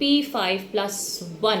P5+1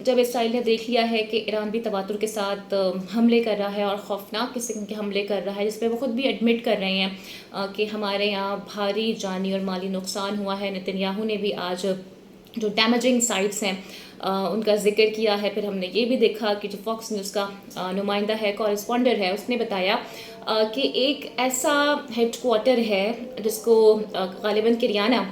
جب اسرائیل نے دیکھ لیا ہے کہ ایران بھی تواتر کے ساتھ حملے کر رہا ہے اور خوفناک قسم کے حملے کر رہا ہے، جس پہ وہ خود بھی ایڈمٹ کر رہے ہیں کہ ہمارے یہاں بھاری جانی اور مالی نقصان ہوا ہے. نتن یاہو نے بھی آج جو ڈیمیجنگ سائٹس ہیں ان کا ذکر کیا ہے. پھر ہم نے یہ بھی دیکھا کہ جو فاکس نیوز کا نمائندہ ہے، کورسپونڈر ہے، اس نے بتایا کہ ایک ایسا ہیڈ کوارٹر ہے جس کو غالباً کریانہ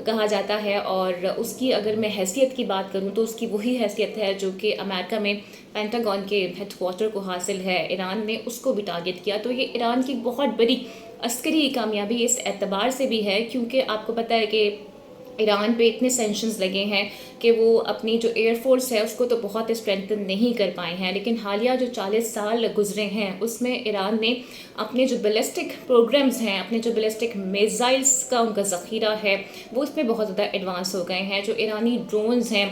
کہا جاتا ہے، اور اس کی اگر میں حیثیت کی بات کروں تو اس کی وہی حیثیت ہے جو کہ امریکہ میں پینٹاگون کے ہیڈ کوارٹر کو حاصل ہے. ایران نے اس کو بھی ٹارگٹ کیا. تو یہ ایران کی بہت بڑی عسکری کامیابی اس اعتبار سے بھی ہے کیونکہ آپ کو پتہ ہے کہ ایران پہ اتنے سینکشنز لگے ہیں کہ وہ اپنی جو ایئر فورس ہے اس کو تو بہت اسٹرینتھن نہیں کر پائے ہیں، لیکن حالیہ جو 40 سال گزرے ہیں اس میں ایران نے اپنے جو بیلسٹک پروگرامز ہیں، اپنے جو بیلسٹک میزائلز کا ان کا ذخیرہ ہے وہ اس میں بہت زیادہ ایڈوانس ہو گئے ہیں. جو ایرانی ڈرونز ہیں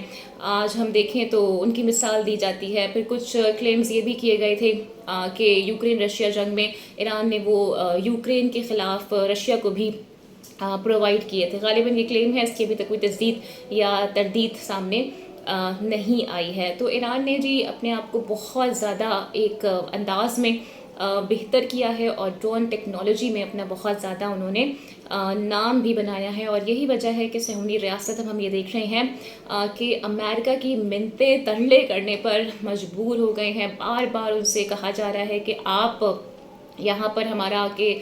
آج ہم دیکھیں تو ان کی مثال دی جاتی ہے. پھر کچھ کلیمز یہ بھی کیے گئے تھے کہ یوکرین رشیا جنگ میں ایران نے وہ یوکرین کے خلاف رشیا کو بھی پرووائڈ کیے تھے. غالباً یہ کلیم ہے، اس کی ابھی تک کوئی تصدیق یا تردید سامنے نہیں آئی ہے. تو ایران نے جی اپنے آپ کو بہت زیادہ ایک انداز میں بہتر کیا ہے اور ڈرون ٹیکنالوجی میں اپنا بہت زیادہ انہوں نے نام بھی بنایا ہے. اور یہی وجہ ہے کہ صہیونی ریاست اب ہم یہ دیکھ رہے ہیں کہ امریکہ کی منتیں ترلے کرنے پر مجبور ہو گئے ہیں. بار بار ان سے کہا جا رہا ہے کہ آپ یہاں پر ہمارا آ کے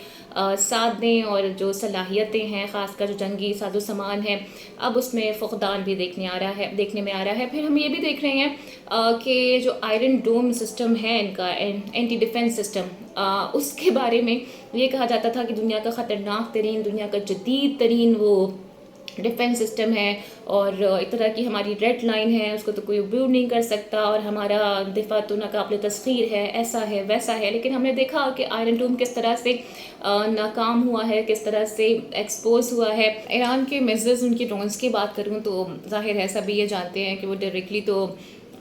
ساتھ دیں، اور جو صلاحیتیں ہیں خاص کر جو جنگی ساز و سامان ہے اب اس میں فقدان بھی دیکھنے میں آ رہا ہے. پھر ہم یہ بھی دیکھ رہے ہیں کہ جو آئرن ڈوم سسٹم ہے ان کا اینٹی ڈیفنس سسٹم، اس کے بارے میں یہ کہا جاتا تھا کہ دنیا کا خطرناک ترین، دنیا کا جدید ترین وہ ڈیفنس سسٹم ہے، اور ایک طرح کی ہماری ریڈ لائن ہے، اس کو تو کوئی عبور نہیں کر سکتا، اور ہمارا دفاع تو ناقابل تسخیر ہے، ایسا ہے ویسا ہے. لیکن ہم نے دیکھا کہ آئرن ڈوم کس طرح سے ناکام ہوا ہے، کس طرح سے ایکسپوز ہوا ہے. ایران کے میزائلز، ان کی ڈرونز کی بات کروں تو ظاہر ہے سبھی یہ جانتے ہیں کہ وہ ڈائریکٹلی تو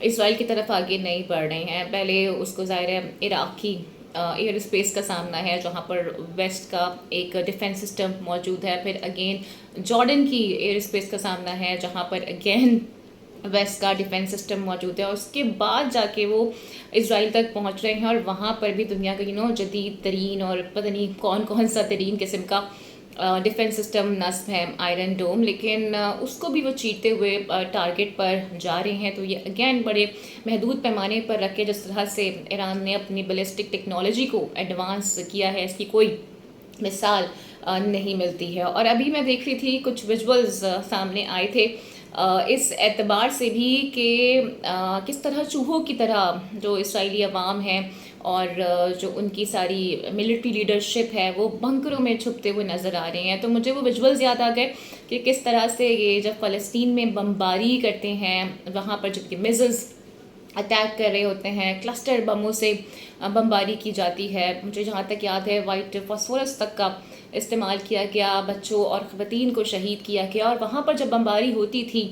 اسرائیل کی طرف آگے نہیں بڑھ رہے ہیں. پہلے اس کو ظاہر ہے عراق کی ایئر اسپیس کا سامنا ہے جہاں پر ویسٹ کا ایک ڈیفنس سسٹم موجود ہے. پھر اگین جارڈن کی ایئر اسپیس کا سامنا ہے جہاں پر اگین ویسٹ کا ڈیفنس سسٹم موجود ہے. اور اس کے بعد جا کے وہ اسرائیل تک پہنچ رہے ہیں، اور وہاں پر بھی دنیا کا جدید ترین اور پتہ نہیں کون سا ترین قسم کا ڈیفنس سسٹم نصب ہے آئرن ڈوم. لیکن اس کو بھی وہ چیرتے ہوئے ٹارگٹ پر جا رہے ہیں. تو یہ اگین بڑے محدود پیمانے پر رکھ کے جس طرح سے ایران نے اپنی بیلسٹک ٹیکنالوجی کو ایڈوانس کیا ہے، اس کی کوئی مثال نہیں ملتی ہے. اور ابھی میں دیکھ رہی تھی کچھ ویژولز سامنے آئے تھے اس اعتبار سے بھی کہ کس طرح چوہوں کی طرح جو اسرائیلی عوام ہیں اور جو ان کی ساری ملٹری لیڈرشپ ہے وہ بنکروں میں چھپتے ہوئے نظر آ رہے ہیں. تو مجھے وہ ویژولز یاد آ گئے کہ کس طرح سے یہ جب فلسطین میں بمباری کرتے ہیں، وہاں پر جب کہ میزلز اٹیک کر رہے ہوتے ہیں، کلسٹر بموں سے بمباری کی جاتی ہے. مجھے جہاں تک یاد ہے وائٹ فاسفورس تک کا استعمال کیا گیا، بچوں اور خواتین کو شہید کیا گیا. اور وہاں پر جب بمباری ہوتی تھی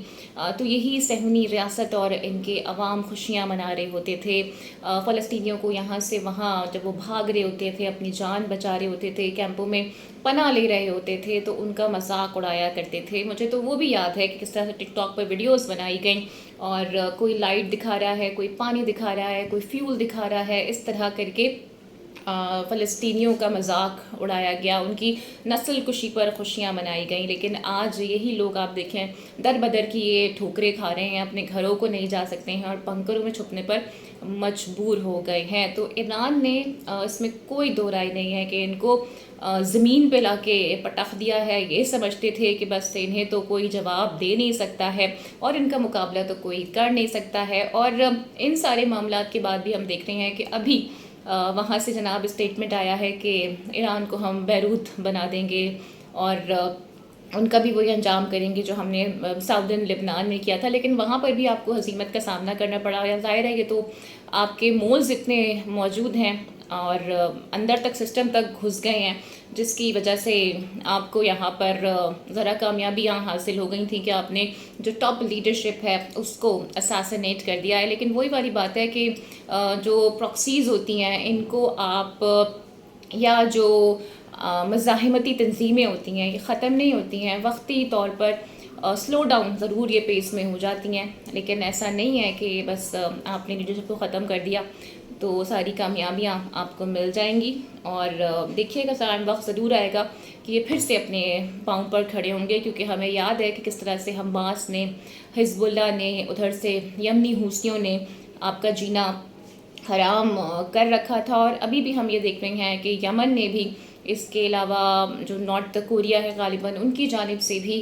تو یہی صہیونی ریاست اور ان کے عوام خوشیاں منا رہے ہوتے تھے. فلسطینیوں کو یہاں سے وہاں جب وہ بھاگ رہے ہوتے تھے، اپنی جان بچا رہے ہوتے تھے، کیمپوں میں پناہ لے رہے ہوتے تھے تو ان کا مذاق اڑایا کرتے تھے. مجھے تو وہ بھی یاد ہے کہ کس طرح سے ٹک ٹاک پر ویڈیوز بنائی گئیں اور کوئی لائٹ دکھا رہا ہے، کوئی پانی دکھا رہا ہے، کوئی فیول دکھا رہا ہے، اس طرح کر کے فلسطینیوں کا مذاق اڑایا گیا، ان کی نسل کشی پر خوشیاں منائی گئیں. لیکن آج یہی لوگ آپ دیکھیں در بدر کی یہ ٹھوکریں کھا رہے ہیں، اپنے گھروں کو نہیں جا سکتے ہیں اور بنکروں میں چھپنے پر مجبور ہو گئے ہیں. تو ایران نے اس میں کوئی دو رائے نہیں ہے کہ ان کو زمین پہ لا کے پٹخ دیا ہے. یہ سمجھتے تھے کہ بس انہیں تو کوئی جواب دے نہیں سکتا ہے اور ان کا مقابلہ تو کوئی کر نہیں سکتا ہے. اور ان سارے معاملات کے بعد بھی ہم دیکھ رہے ہیں کہ ابھی وہاں سے جناب اسٹیٹمنٹ آیا ہے کہ ایران کو ہم بیروت بنا دیں گے اور ان کا بھی وہی انجام کریں گے جو ہم نے ساؤدرن لبنان میں کیا تھا. لیکن وہاں پر بھی آپ کو ہزیمت کا سامنا کرنا پڑا. یا ظاہر ہے یہ تو آپ کے مولز اتنے موجود ہیں اور اندر تک سسٹم تک گھس گئے ہیں جس کی وجہ سے آپ کو یہاں پر ذرا کامیابیاں حاصل ہو گئی تھیں کہ آپ نے جو ٹاپ لیڈرشپ ہے اس کو اساسینیٹ کر دیا ہے. لیکن وہی والی بات ہے کہ جو پراکسیز ہوتی ہیں ان کو آپ یا جو مزاحمتی تنظیمیں ہوتی ہیں یہ ختم نہیں ہوتی ہیں، وقتی طور پر سلو ڈاؤن ضرور یہ پیس میں ہو جاتی ہیں، لیکن ایسا نہیں ہے کہ بس آپ نے لیڈرشپ کو ختم کر دیا تو ساری کامیابیاں آپ کو مل جائیں گی. اور دیکھیے گا سارا وقت ضرور آئے گا کہ یہ پھر سے اپنے پاؤں پر کھڑے ہوں گے، کیونکہ ہمیں یاد ہے کہ کس طرح سے حماس نے، حزب اللہ نے، ادھر سے یمنی حوثیوں نے آپ کا جینا حرام کر رکھا تھا. اور ابھی بھی ہم یہ دیکھ رہے ہیں کہ یمن نے بھی، اس کے علاوہ جو نارتھ کوریا ہے غالباً، ان کی جانب سے بھی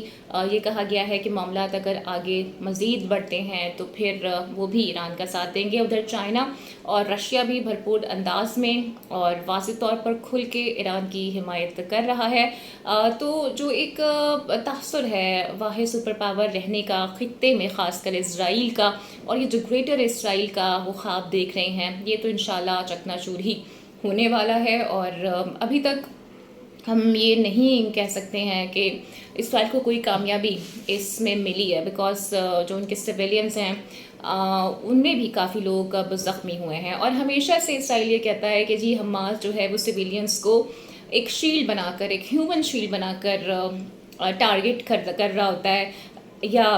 یہ کہا گیا ہے کہ معاملات اگر آگے مزید بڑھتے ہیں تو پھر وہ بھی ایران کا ساتھ دیں گے. ادھر چائنا اور رشیا بھی بھرپور انداز میں اور واضح طور پر کھل کے ایران کی حمایت کر رہا ہے. تو جو ایک تاثر ہے واحد سپر پاور رہنے کا خطے میں، خاص کر اسرائیل کا، اور یہ جو گریٹر اسرائیل کا وہ خواب دیکھ رہے ہیں، یہ تو انشاءاللہ چکناچور ہی ہونے والا ہے. اور ابھی تک ہم یہ نہیں کہہ سکتے ہیں کہ اسرائیل کو کوئی کامیابی اس میں ملی ہے، بیکاز جو ان کے سویلینز ہیں ان میں بھی کافی لوگ اب زخمی ہوئے ہیں. اور ہمیشہ سے اسرائیل یہ کہتا ہے کہ جی حماس جو ہے وہ سویلینز کو ایک شیلڈ بنا کر، ایک ہیومن شیلڈ بنا کر ٹارگٹ کر رہا ہوتا ہے، یا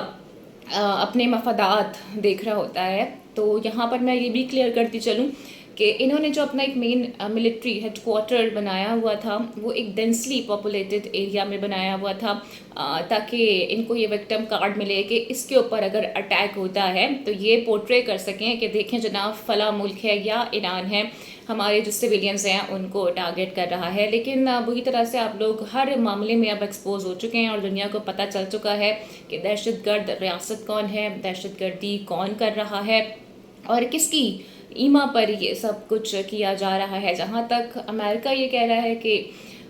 اپنے مفادات دیکھ رہا ہوتا ہے. تو یہاں پر میں یہ بھی کلیئر کرتی چلوں کہ انہوں نے جو اپنا ایک مین ملٹری ہیڈ کوارٹر بنایا ہوا تھا وہ ایک ڈینسلی پاپولیٹڈ ایریا میں بنایا ہوا تھا، تاکہ ان کو یہ وکٹم کارڈ ملے کہ اس کے اوپر اگر اٹیک ہوتا ہے تو یہ پورٹرے کر سکیں کہ دیکھیں جناب فلاں ملک ہے یا ایران ہے، ہمارے جو سویلینز ہیں ان کو ٹارگٹ کر رہا ہے. لیکن بری طرح سے آپ لوگ ہر معاملے میں اب ایکسپوز ہو چکے ہیں اور دنیا کو پتہ چل چکا ہے کہ دہشت گرد ریاست کون ہے، دہشت گردی کون کر رہا ہے، اور کس کی ایما پر یہ سب کچھ کیا جا رہا ہے. جہاں تک امریکہ یہ کہہ رہا ہے کہ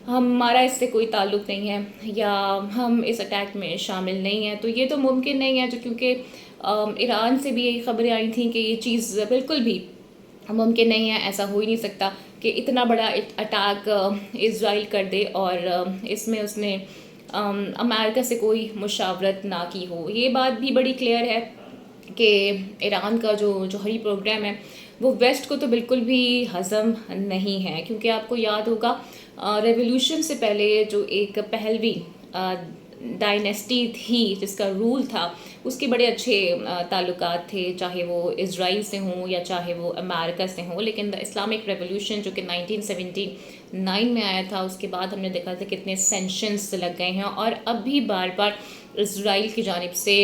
ہمارا اس سے کوئی تعلق نہیں ہے یا ہم اس اٹیک میں شامل نہیں ہیں، تو یہ تو ممکن نہیں ہے، جو کیونکہ ایران سے بھی یہی خبریں آئی تھیں کہ یہ چیز بالکل بھی ممکن نہیں ہے، ایسا ہو ہی نہیں سکتا کہ اتنا بڑا اٹیک اسرائیل کر دے اور اس میں اس نے امریکہ سے کوئی مشاورت نہ کی ہو. یہ بات بھی بڑی کلیئر ہے کہ ایران کا جو جوہری پروگرام ہے وہ ویسٹ کو تو بالکل بھی ہضم نہیں ہے، کیونکہ آپ کو یاد ہوگا ریولوشن سے پہلے جو ایک پہلوی ڈائنیسٹی تھی جس کا رول تھا، اس کے بڑے اچھے تعلقات تھے، چاہے وہ اسرائیل سے ہوں یا چاہے وہ امریکہ سے ہوں. لیکن اسلامک ریولوشن جو کہ 1979 میں آیا تھا، اس کے بعد ہم نے دیکھا تھا کتنے سینکشنز لگ گئے ہیں، اور اب بھی بار بار اسرائیل کی جانب سے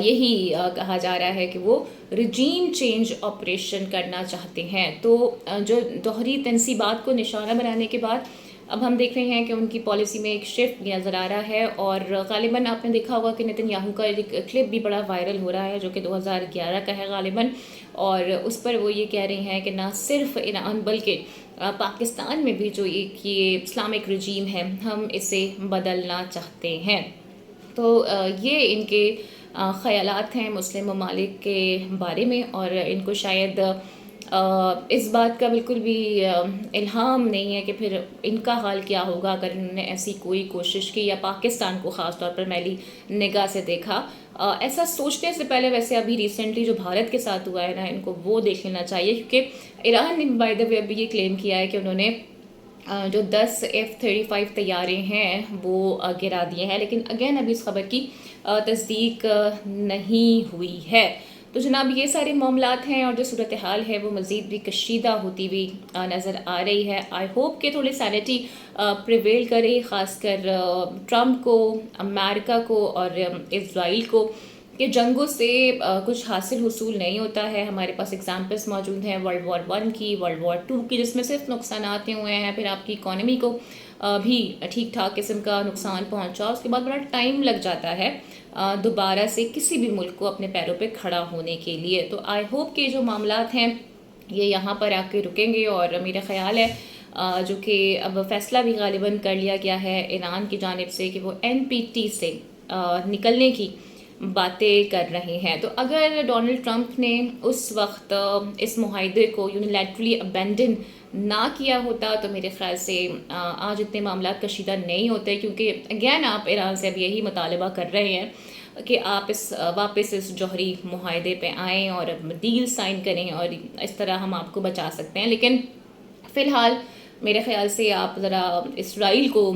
یہی کہا جا رہا ہے کہ وہ رجیم چینج آپریشن کرنا چاہتے ہیں. تو جو دوہری تنصیبات کو نشانہ بنانے کے بعد اب ہم دیکھ رہے ہیں کہ ان کی پالیسی میں ایک شفٹ نظر آ رہا ہے. اور غالباً آپ نے دیکھا ہوگا کہ نیتن یاہو کا ایک کلپ بھی بڑا وائرل ہو رہا ہے جو کہ 2011 کا ہے غالباً، اور اس پر وہ یہ کہہ رہے ہیں کہ نہ صرف ایران بلکہ پاکستان میں بھی جو ایک یہ اسلامک رجیم ہے ہم اسے بدلنا چاہتے ہیں. تو یہ ان کے خیالات ہیں مسلم ممالک کے بارے میں، اور ان کو شاید اس بات کا بالکل بھی الہام نہیں ہے کہ پھر ان کا حال کیا ہوگا اگر انہوں نے ایسی کوئی کوشش کی یا پاکستان کو خاص طور پر میلی نگاہ سے دیکھا. ایسا سوچنے سے پہلے ویسے ابھی ریسنٹلی جو بھارت کے ساتھ ہوا ہے نا، ان کو وہ دیکھ لینا چاہیے، کیونکہ ایران نے بائی دا وے ابھی یہ کلیم کیا ہے کہ انہوں نے جو 10 F-35 طیارے ہیں وہ گرا دیے ہیں، لیکن اگین ابھی اس خبر کی تصدیق نہیں ہوئی ہے. تو جناب یہ سارے معاملات ہیں، اور جو صورتحال ہے وہ مزید بھی کشیدہ ہوتی ہوئی نظر آ رہی ہے. آئی ہوپ کہ تھوڑی سینٹی پریویل کرے، خاص کر ٹرمپ کو، امریکہ کو اور اسرائیل کو، کہ جنگوں سے کچھ حاصل حصول نہیں ہوتا ہے. ہمارے پاس ایگزامپلس موجود ہیں ورلڈ وار 1 کی، ورلڈ وار 2 کی، جس میں صرف نقصانات ہی ہوئے ہیں، پھر آپ کی اکانومی کو بھی ٹھیک ٹھاک قسم کا نقصان پہنچا، اس کے بعد بڑا ٹائم لگ جاتا ہے دوبارہ سے کسی بھی ملک کو اپنے پیروں پہ کھڑا ہونے کے لیے. تو آئی ہوپ کہ جو معاملات ہیں یہ یہاں پر آ کے رکیں گے، اور میرا خیال ہے جو کہ اب فیصلہ بھی غالباً کر لیا گیا ہے ایران کی جانب سے کہ وہ NPT سے نکلنے کی باتیں کر رہے ہیں. تو اگر ڈونلڈ ٹرمپ نے اس وقت اس معاہدے کو یونیلیٹرلی ابینڈن نہ کیا ہوتا تو میرے خیال سے آج اتنے معاملات کشیدہ نہیں ہوتے، کیونکہ اگین آپ ایران سے اب یہی مطالبہ کر رہے ہیں کہ آپ واپس اس جوہری معاہدے پہ آئیں اور ڈیل سائن کریں، اور اس طرح ہم آپ کو بچا سکتے ہیں. لیکن فی الحال میرے خیال سے آپ ذرا اسرائیل کو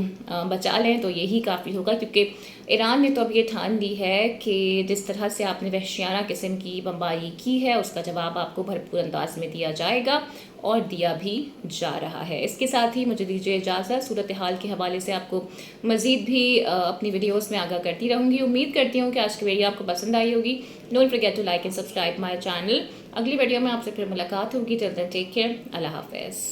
بچا لیں تو یہی کافی ہوگا، کیونکہ ایران نے تو اب یہ ٹھان لی ہے کہ جس طرح سے آپ نے وحشیانہ قسم کی بمباری کی ہے اس کا جواب آپ کو بھرپور انداز میں دیا جائے گا، اور دیا بھی جا رہا ہے۔ اس کے ساتھ ہی مجھے دیجیے اجازت، صورتحال کے حوالے سے آپ کو مزید بھی اپنی ویڈیوز میں آگاہ کرتی رہوں گی۔ امید کرتی ہوں کہ آج کی ویڈیو آپ کو پسند آئی ہوگی۔ Don't forget to like and subscribe my channel. اگلی ویڈیو میں آپ سے پھر ملاقات ہوگی۔ ٹل دین ٹیک کیئر، اللہ حافظ۔